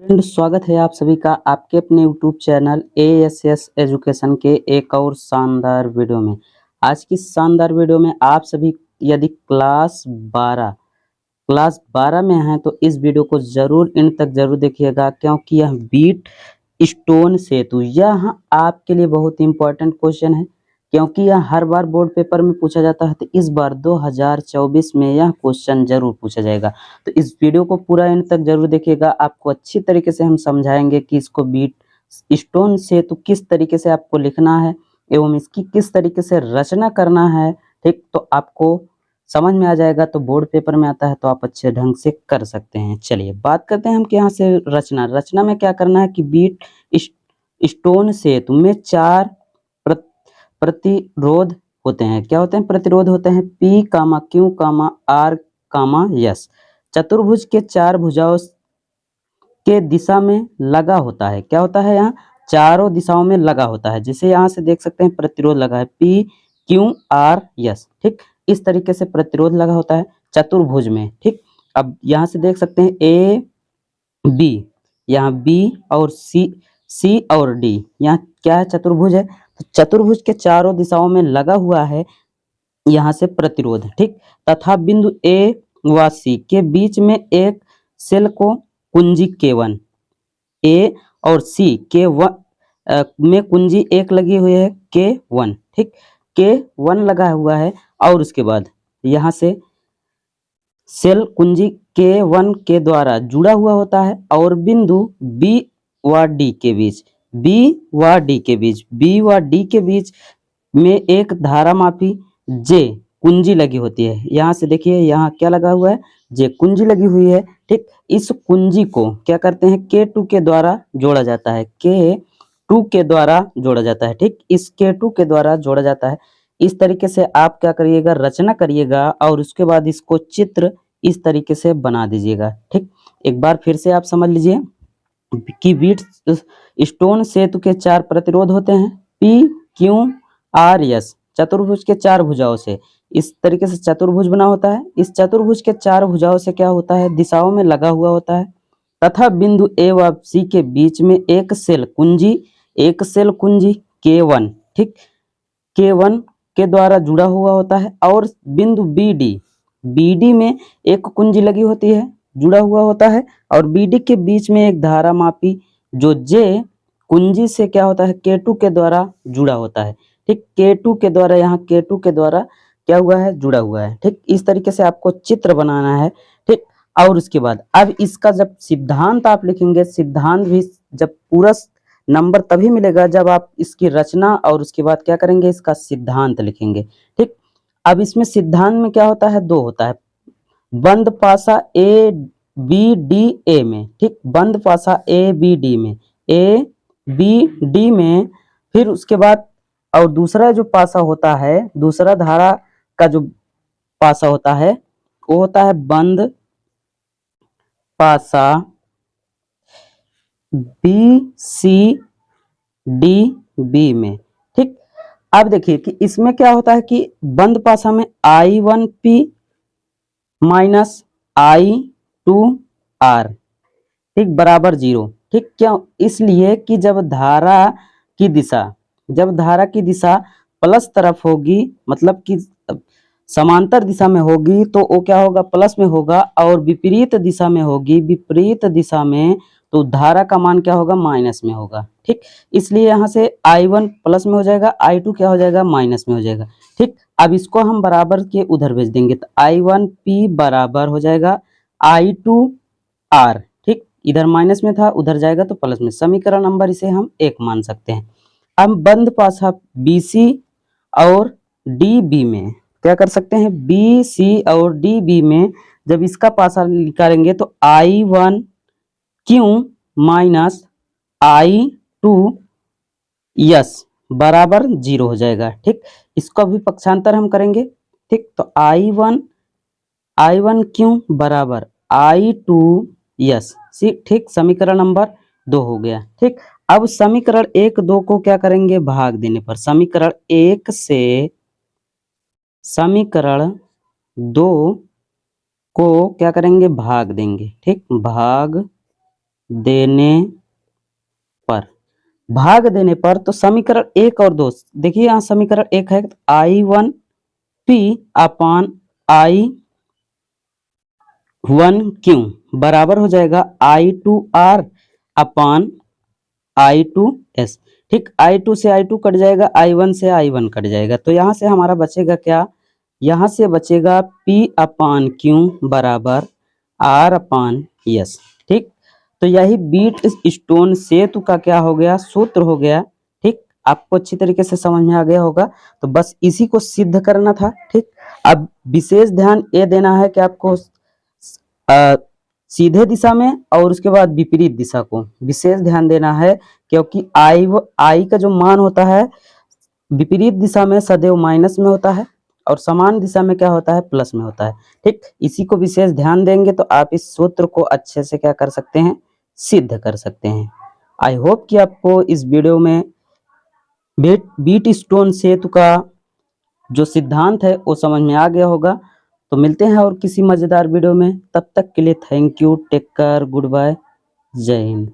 Friend, स्वागत है आप सभी का आपके अपने यूट्यूब चैनल एएसएस एजुकेशन के एक और शानदार वीडियो में। आज की शानदार वीडियो में आप सभी यदि क्लास 12 में हैं तो इस वीडियो को जरूर इन तक जरूर देखिएगा, क्योंकि यह बीट स्टोन सेतु यह आपके लिए बहुत इंपॉर्टेंट क्वेश्चन है, क्योंकि यह हर बार बोर्ड पेपर में पूछा जाता है। तो इस बार 2024 में यह क्वेश्चन जरूर पूछा जाएगा। तो इस वीडियो को पूरा एंड तक जरूर देखिएगा। आपको अच्छी तरीके से हम समझाएंगे कि इसको बीट स्टोन सेतु किस तरीके से आपको लिखना है एवं इसकी किस तरीके से रचना करना है। ठीक, तो आपको समझ में आ जाएगा। तो बोर्ड पेपर में आता है तो आप अच्छे ढंग से कर सकते हैं। चलिए बात करते हैं हम कि यहाँ से रचना में क्या करना है कि बीट स्टोन सेतु में 4 प्रतिरोध होते हैं। क्या होते हैं? प्रतिरोध होते हैं P, Q, R, S। चतुर्भुज के 4 भुजाओं के दिशा में लगा होता है। क्या होता है? यहाँ चारों दिशाओं में लगा होता है। जैसे यहाँ से देख सकते हैं प्रतिरोध लगा है P, Q, R, S। ठीक, इस तरीके से प्रतिरोध लगा होता है चतुर्भुज में। ठीक, अब यहाँ से देख सकते हैं A, B, यहाँ B और C और D, यहाँ क्या है? चतुर्भुज है। तो चतुर्भुज के चारों दिशाओं में लगा हुआ है यहाँ से प्रतिरोध। ठीक, तथा बिंदु A व C के बीच में एक सेल को कुंजी K1, A और C में कुंजी एक लगी हुई है K1। ठीक, K1 लगा हुआ है और उसके बाद यहाँ से सेल कुंजी K1 के द्वारा जुड़ा हुआ होता है और बिंदु B व D के बीच में एक धारामापी J कुंजी लगी होती है। यहाँ से देखिए, यहाँ क्या लगा हुआ है? J कुंजी लगी हुई है। ठीक, इस कुंजी को क्या करते हैं? K2 के द्वारा जोड़ा जाता है। K2 के द्वारा जोड़ा जाता है। ठीक, इस K2 के द्वारा जोड़ा जाता है। इस तरीके से आप क्या करिएगा? रचना करिएगा और उसके बाद इसको चित्र इस तरीके से बना दीजिएगा। ठीक, एक बार फिर से आप समझ लीजिए कि बीट स्टोन सेतु के 4 प्रतिरोध होते हैं P, Q, R, S। चतुर्भुज के 4 भुजाओं से इस तरीके से चतुर्भुज बना होता है। इस चतुर्भुज के 4 भुजाओं से क्या होता है? दिशाओं में लगा हुआ होता है तथा बिंदु A व C के बीच में एक सेल कुंजी K1, ठीक, K1 के द्वारा जुड़ा हुआ होता है और बिंदु BD में एक कुंजी लगी होती है, जुड़ा हुआ होता है और BD के बीच में एक धारामापी जो J कुंजी से क्या होता है? K2 के द्वारा जुड़ा होता है। ठीक, K2 के द्वारा, यहाँ K2 के द्वारा क्या हुआ है? जुड़ा हुआ है। ठीक, इस तरीके से आपको चित्र बनाना है। ठीक, और उसके बाद अब इसका जब सिद्धांत आप लिखेंगे, सिद्धांत भी जब पूरा नंबर तभी मिलेगा जब आप इसकी रचना और उसके बाद क्या करेंगे? इसका सिद्धांत लिखेंगे। ठीक, अब इसमें सिद्धांत में क्या होता है? 2 होता है बंद पासा ABD में। ठीक, बंद पासा ABD में फिर उसके बाद और दूसरा जो पासा होता है, दूसरा धारा का जो पासा होता है वो होता है बंद पासा BCDB में। ठीक, अब देखिए कि इसमें क्या होता है कि बंद पासा में I1P माइनस I2R, ठीक, बराबर 0। ठीक, क्यों? इसलिए कि जब धारा की दिशा प्लस तरफ होगी, मतलब कि समांतर दिशा में होगी तो वो क्या होगा? प्लस में होगा, और विपरीत दिशा में होगी, विपरीत दिशा में, तो धारा का मान क्या होगा? माइनस में होगा। ठीक, इसलिए यहाँ से I1 प्लस में हो जाएगा, I2 क्या हो जाएगा? माइनस में हो जाएगा। ठीक, अब इसको हम बराबर के उधर भेज देंगे तो I1P बराबर हो जाएगा I2R। ठीक, इधर माइनस में था, उधर जाएगा तो प्लस में। समीकरण नंबर इसे हम 1 मान सकते हैं। अब बंद पासा BC और DB में क्या कर सकते हैं? BC और DB में जब इसका पासा निकालेंगे तो I1Q माइनस I2S बराबर 0 हो जाएगा। ठीक, इसको भी पक्षांतर हम करेंगे। ठीक, तो I1Q बराबर I2S। ठीक, समीकरण नंबर 2 हो गया। ठीक, अब समीकरण 1, 2 को क्या करेंगे? भाग देने पर समीकरण 1 से समीकरण 2 को क्या करेंगे? भाग देंगे। ठीक, भाग देने पर, भाग देने पर, तो समीकरण 1 और 2 देखिए, यहाँ समीकरण 1 है I1P अपान I1Q बराबर हो जाएगा I2R अपान I2S। ठीक, I2 से I2 कट जाएगा, I1 से I1 कट जाएगा, तो यहाँ से हमारा बचेगा क्या, यहाँ से बचेगा P अपान Q बराबर R अपान S। ठीक, तो यही बीट स्टोन सेतु का क्या हो गया, सूत्र हो गया। ठीक, आपको अच्छी तरीके से समझ में आ गया होगा, तो बस इसी को सिद्ध करना था। ठीक, अब विशेष ध्यान ये देना है कि आपको सीधे दिशा में और उसके बाद विपरीत दिशा को विशेष ध्यान देना है, क्योंकि आई का जो मान होता है विपरीत दिशा में सदैव माइनस में होता है और समान दिशा में क्या होता है, प्लस में होता है। ठीक, इसी को विशेष ध्यान देंगे तो आप इस सूत्र को अच्छे से क्या कर सकते हैं, सिद्ध कर सकते हैं। आई होप कि आपको इस वीडियो में बीट स्टोन सेतु का जो सिद्धांत है वो समझ में आ गया होगा। तो मिलते हैं और किसी मजेदार वीडियो में, तब तक के लिए thank you, take care, goodbye, जय हिंद।